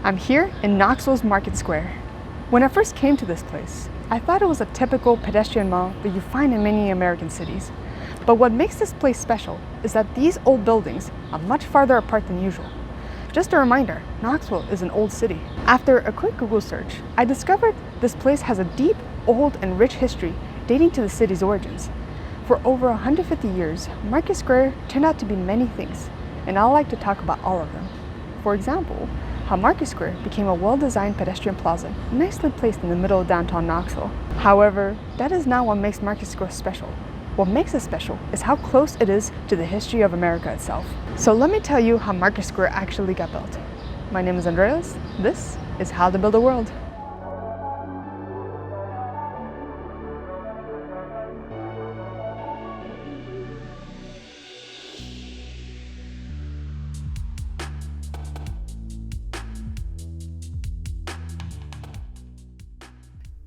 I'm here in Knoxville's Market Square. When I first came to this place, I thought it was a typical pedestrian mall that you find in many American cities. But what makes this place special is that these old buildings are much farther apart than usual. Just a reminder, Knoxville is an old city. After a quick Google search, I discovered this place has a deep, old, and rich history dating to the city's origins. For over 150 years, Market Square turned out to be many things, and I'd like to talk about all of them. For example, how Market Square became a well-designed pedestrian plaza, nicely placed in the middle of downtown Knoxville. However, that is not what makes Market Square special. What makes it special is how close it is to the history of America itself. So let me tell you how Market Square actually got built. My name is Andreas. This is How to Build a World.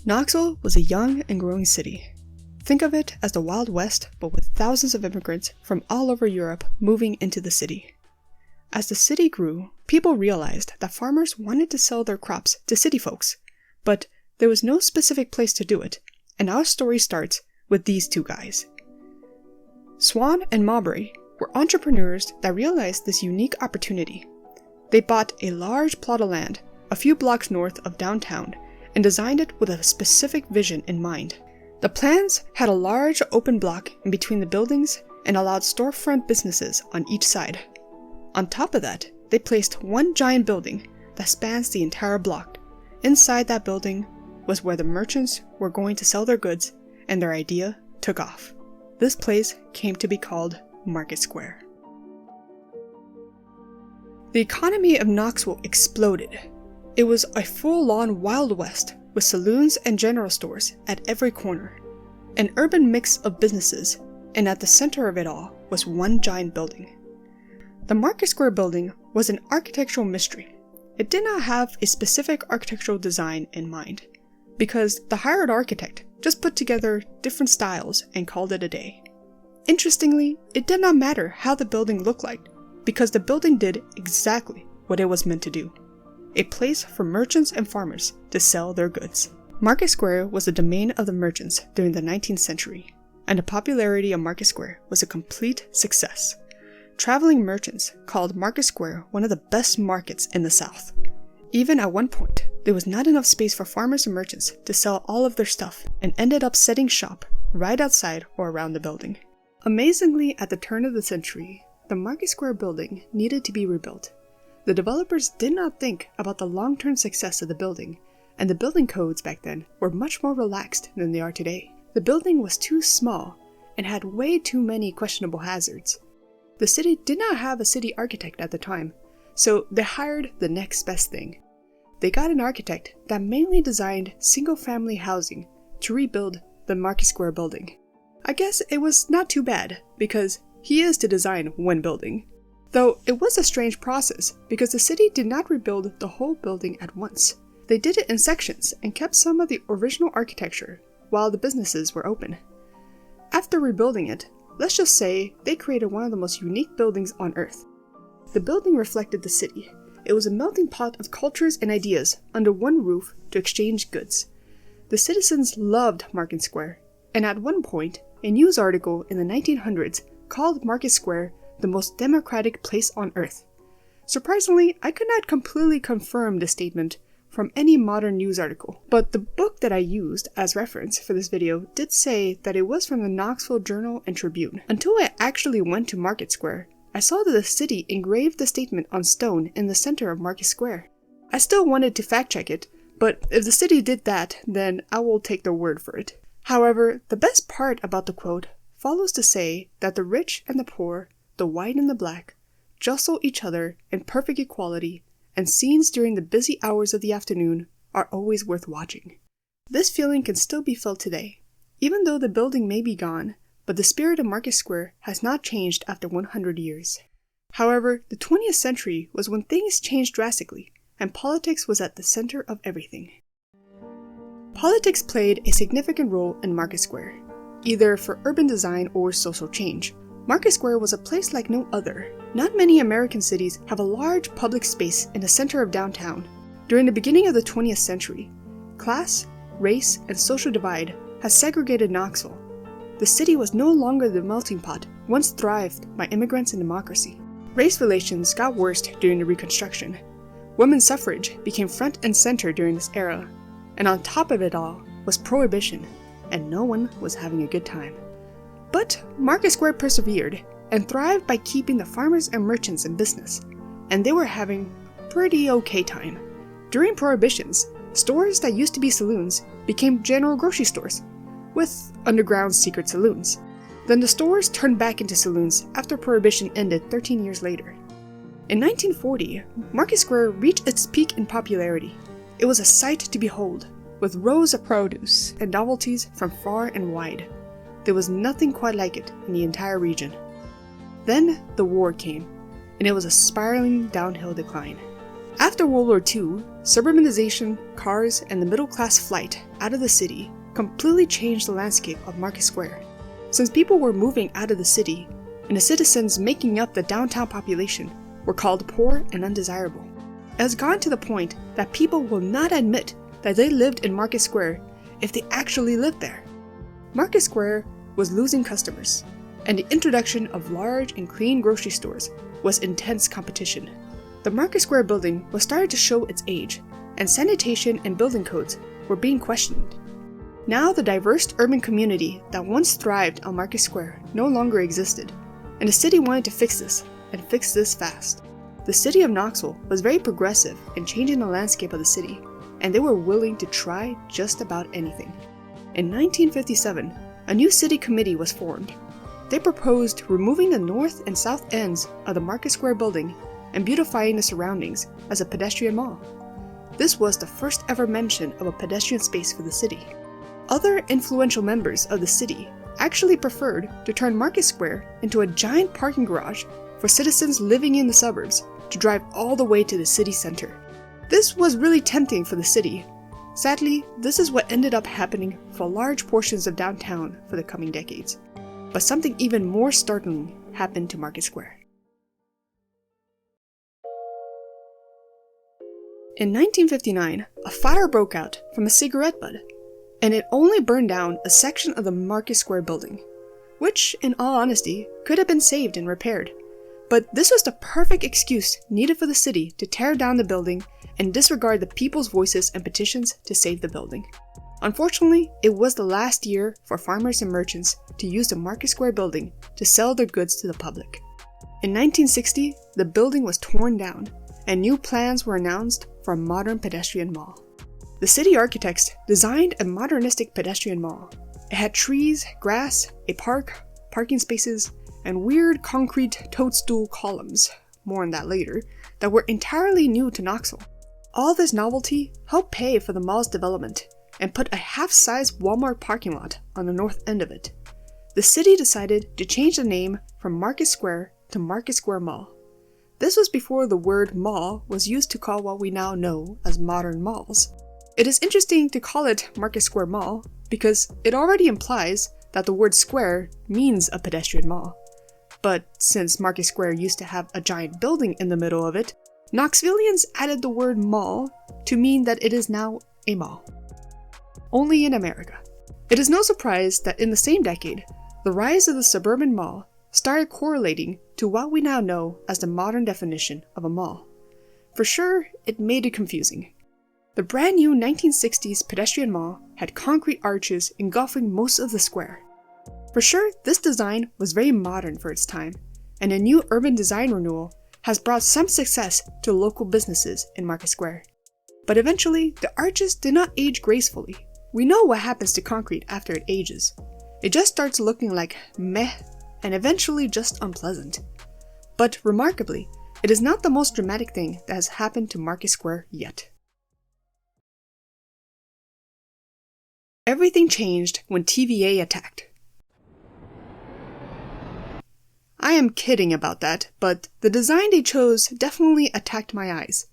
Knoxville was a young and growing city. Think of it as the Wild West, but with thousands of immigrants from all over Europe moving into the city. As the city grew, people realized that farmers wanted to sell their crops to city folks, but there was no specific place to do it, and our story starts with these two guys. Swan and Mowbray were entrepreneurs that realized this unique opportunity. They bought a large plot of land a few blocks north of downtown and designed it with a specific vision in mind. The plans had a large open block in between the buildings and allowed storefront businesses on each side. On top of that, they placed one giant building that spans the entire block. Inside that building was where the merchants were going to sell their goods, and their idea took off. This place came to be called Market Square. The economy of Knoxville exploded. It was a full-on Wild West with saloons and general stores at every corner. An urban mix of businesses, and at the center of it all was one giant building. The Market Square building was an architectural mystery. It did not have a specific architectural design in mind, because the hired architect just put together different styles and called it a day. Interestingly, it did not matter how the building looked like, because the building did exactly what it was meant to do. A place for merchants and farmers to sell their goods. Market Square was the domain of the merchants during the 19th century, and the popularity of Market Square was a complete success. Traveling merchants called Market Square one of the best markets in the South. Even at one point, there was not enough space for farmers and merchants to sell all of their stuff, and ended up setting shop right outside or around the building. Amazingly, at the turn of the century, the Market Square building needed to be rebuilt. The developers did not think about the long-term success of the building, and the building codes back then were much more relaxed than they are today. The building was too small and had way too many questionable hazards. The city did not have a city architect at the time, so they hired the next best thing. They got an architect that mainly designed single-family housing to rebuild the Market Square building. I guess it was not too bad, because he is to design one building. Though it was a strange process because the city did not rebuild the whole building at once. They did it in sections and kept some of the original architecture while the businesses were open. After rebuilding it, let's just say they created one of the most unique buildings on Earth. The building reflected the city. It was a melting pot of cultures and ideas under one roof to exchange goods. The citizens loved Market Square, and at one point, a news article in the 1900s called Market Square the most democratic place on Earth. Surprisingly, I could not completely confirm this statement from any modern news article, but the book that I used as reference for this video did say that it was from the Knoxville Journal and Tribune. Until I actually went to Market Square, I saw that the city engraved the statement on stone in the center of Market Square. I still wanted to fact check it, but if the city did that, then I will take their word for it. However, the best part about the quote follows to say that the rich and the poor, the white and the black, jostle each other in perfect equality, and scenes during the busy hours of the afternoon are always worth watching. This feeling can still be felt today, even though the building may be gone, but the spirit of Market Square has not changed after 100 years. However, the 20th century was when things changed drastically, and politics was at the center of everything. Politics played a significant role in Market Square, either for urban design or social change. Market Square was a place like no other. Not many American cities have a large public space in the center of downtown. During the beginning of the 20th century, class, race, and social divide has segregated Knoxville. The city was no longer the melting pot once thrived by immigrants and democracy. Race relations got worse during the Reconstruction. Women's suffrage became front and center during this era, and on top of it all was Prohibition, and no one was having a good time. But Market Square persevered and thrived by keeping the farmers and merchants in business, and they were having a pretty okay time. During Prohibitions, stores that used to be saloons became general grocery stores, with underground secret saloons. Then the stores turned back into saloons after Prohibition ended 13 years later. In 1940, Market Square reached its peak in popularity. It was a sight to behold, with rows of produce and novelties from far and wide. There was nothing quite like it in the entire region. Then the war came, and it was a spiraling downhill decline. After World War II, suburbanization, cars, and the middle-class flight out of the city completely changed the landscape of Market Square. Since people were moving out of the city, and the citizens making up the downtown population were called poor and undesirable. It has gone to the point that people will not admit that they lived in Market Square if they actually lived there. Market Square was losing customers, and the introduction of large and clean grocery stores was intense competition. The Market Square building was starting to show its age, and sanitation and building codes were being questioned. Now the diverse urban community that once thrived on Market Square no longer existed, and the city wanted to fix this, and fix this fast. The city of Knoxville was very progressive in changing the landscape of the city, and they were willing to try just about anything. In 1957, a new city committee was formed. They proposed removing the north and south ends of the Market Square building and beautifying the surroundings as a pedestrian mall. This was the first ever mention of a pedestrian space for the city. Other influential members of the city actually preferred to turn Market Square into a giant parking garage for citizens living in the suburbs to drive all the way to the city center. This was really tempting for the city. Sadly, this is what ended up happening for large portions of downtown for the coming decades. But something even more startling happened to Market Square. In 1959, a fire broke out from a cigarette butt, and it only burned down a section of the Market Square building, which, in all honesty, could have been saved and repaired. But this was the perfect excuse needed for the city to tear down the building and disregard the people's voices and petitions to save the building. Unfortunately, it was the last year for farmers and merchants to use the Market Square building to sell their goods to the public. In 1960, the building was torn down, and new plans were announced for a modern pedestrian mall. The city architects designed a modernistic pedestrian mall. It had trees, grass, a park, parking spaces, and weird concrete toadstool columns, more on that later, that were entirely new to Knoxville. All this novelty helped pay for the mall's development and put a half-size Walmart parking lot on the north end of it. The city decided to change the name from Market Square to Market Square Mall. This was before the word mall was used to call what we now know as modern malls. It is interesting to call it Market Square Mall because it already implies that the word square means a pedestrian mall. But since Market Square used to have a giant building in the middle of it, Knoxvillians added the word mall to mean that it is now a mall. Only in America. It is no surprise that in the same decade, the rise of the suburban mall started correlating to what we now know as the modern definition of a mall. For sure, it made it confusing. The brand new 1960s pedestrian mall had concrete arches engulfing most of the square. For sure, this design was very modern for its time, and a new urban design renewal has brought some success to local businesses in Market Square. But eventually, the arches did not age gracefully. We know what happens to concrete after it ages. It just starts looking like meh, and eventually just unpleasant. But remarkably, it is not the most dramatic thing that has happened to Market Square yet. Everything changed when TVA attacked. I am kidding about that, but the design they chose definitely attacked my eyes.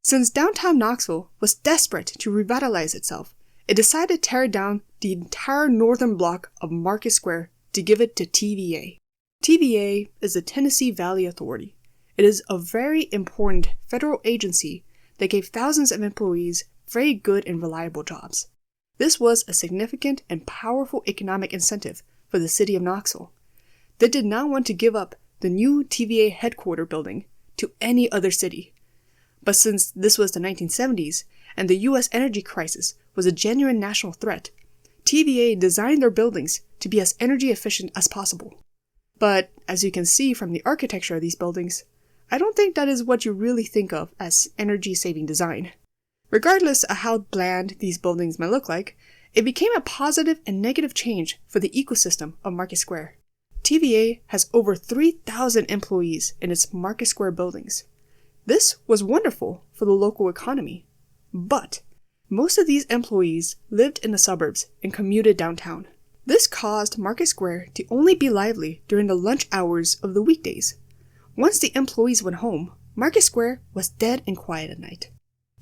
Since downtown Knoxville was desperate to revitalize itself, it decided to tear down the entire northern block of Market Square to give it to TVA. TVA is the Tennessee Valley Authority. It is a very important federal agency that gave thousands of employees very good and reliable jobs. This was a significant and powerful economic incentive for the city of Knoxville. They did not want to give up the new TVA headquarters building to any other city. But since this was the 1970s and the US energy crisis was a genuine national threat, TVA designed their buildings to be as energy efficient as possible. But as you can see from the architecture of these buildings, I don't think that is what you really think of as energy-saving design. Regardless of how bland these buildings might look like, it became a positive and negative change for the ecosystem of Market Square. TVA has over 3,000 employees in its Market Square buildings. This was wonderful for the local economy, but most of these employees lived in the suburbs and commuted downtown. This caused Market Square to only be lively during the lunch hours of the weekdays. Once the employees went home, Market Square was dead and quiet at night.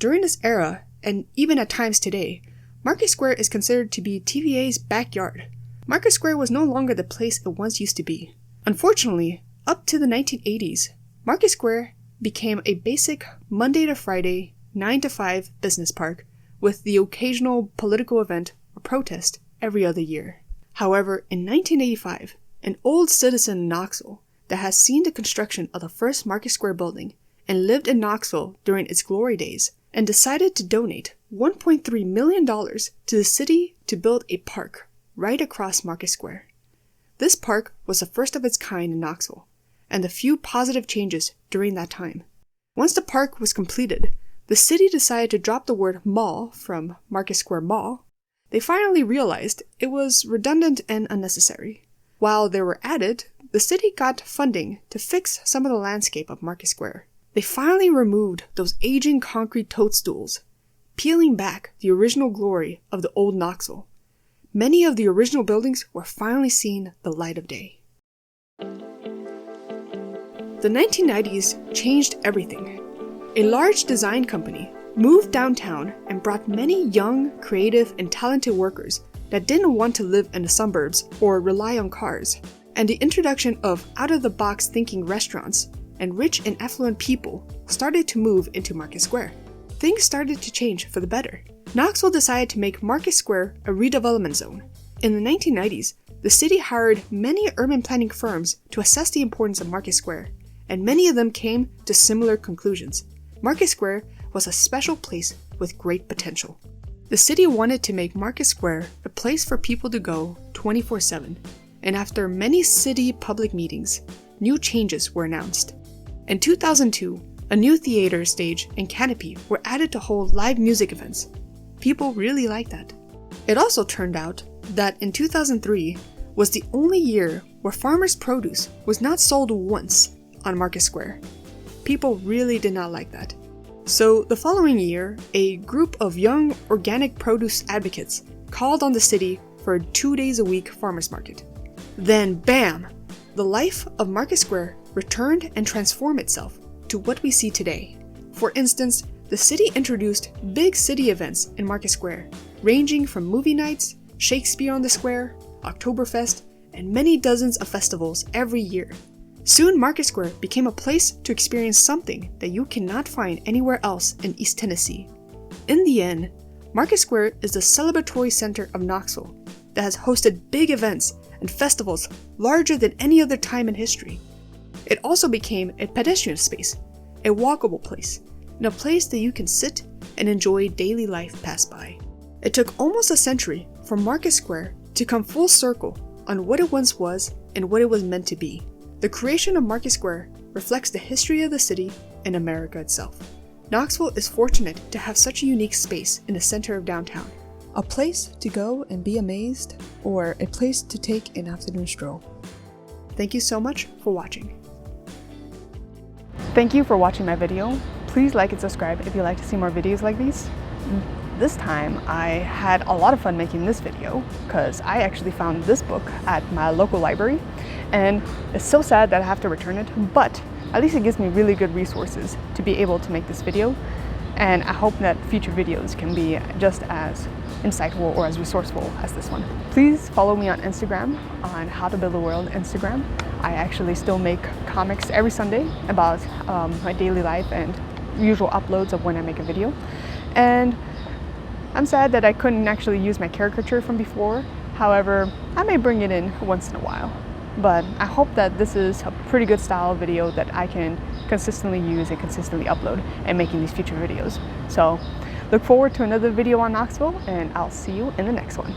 During this era, and even at times today, Market Square is considered to be TVA's backyard. Market Square was no longer the place it once used to be. Unfortunately, up to the 1980s, Market Square became a basic Monday to Friday, 9 to 5 business park with the occasional political event or protest every other year. However, in 1985, an old citizen in Knoxville that has seen the construction of the first Market Square building and lived in Knoxville during its glory days and decided to donate $1.3 million to the city to build a park right across Market Square. This park was the first of its kind in Knoxville, and the few positive changes during that time. Once the park was completed, the city decided to drop the word mall from Market Square Mall. They finally realized it was redundant and unnecessary. While they were at it, the city got funding to fix some of the landscape of Market Square. They finally removed those aging concrete toadstools, peeling back the original glory of the old Knoxville. Many of the original buildings were finally seeing the light of day. The 1990s changed everything. A large design company moved downtown and brought many young, creative, and talented workers that didn't want to live in the suburbs or rely on cars. And the introduction of out-of-the-box thinking restaurants and rich and affluent people started to move into Market Square. Things started to change for the better. Knoxville decided to make Market Square a redevelopment zone. In the 1990s, the city hired many urban planning firms to assess the importance of Market Square, and many of them came to similar conclusions. Market Square was a special place with great potential. The city wanted to make Market Square a place for people to go 24/7, and after many city public meetings, new changes were announced. In 2002, a new theater stage and canopy were added to hold live music events. People really liked that. It also turned out that in 2003 was the only year where farmers' produce was not sold once on Market Square. People really did not like that. So the following year, a group of young organic produce advocates called on the city for a 2 days a week farmers market. Then bam! The life of Market Square returned and transformed itself to what we see today. For instance, the city introduced big city events in Market Square, ranging from movie nights, Shakespeare on the Square, Oktoberfest, and many dozens of festivals every year. Soon Market Square became a place to experience something that you cannot find anywhere else in East Tennessee. In the end, Market Square is the celebratory center of Knoxville that has hosted big events and festivals larger than any other time in history. It also became a pedestrian space, a walkable place, and a place that you can sit and enjoy daily life pass by. It took almost a century for Market Square to come full circle on what it once was and what it was meant to be. The creation of Market Square reflects the history of the city and America itself. Knoxville is fortunate to have such a unique space in the center of downtown. A place to go and be amazed, or a place to take an afternoon stroll. Thank you so much for watching. Thank you for watching my video. Please like and subscribe if you'd like to see more videos like these. This time I had a lot of fun making this video because I actually found this book at my local library, and it's so sad that I have to return it, but at least it gives me really good resources to be able to make this video, and I hope that future videos can be just as insightful or as resourceful as this one. Please follow me on Instagram on How to Build a World Instagram. I actually still make comics every Sunday about my daily life and usual uploads of when I make a video. And I'm sad that I couldn't actually use my caricature from before. However, I may bring it in once in a while. But I hope that this is a pretty good style video that I can consistently use and consistently upload and making these future videos. So look forward to another video on Knoxville, and I'll see you in the next one.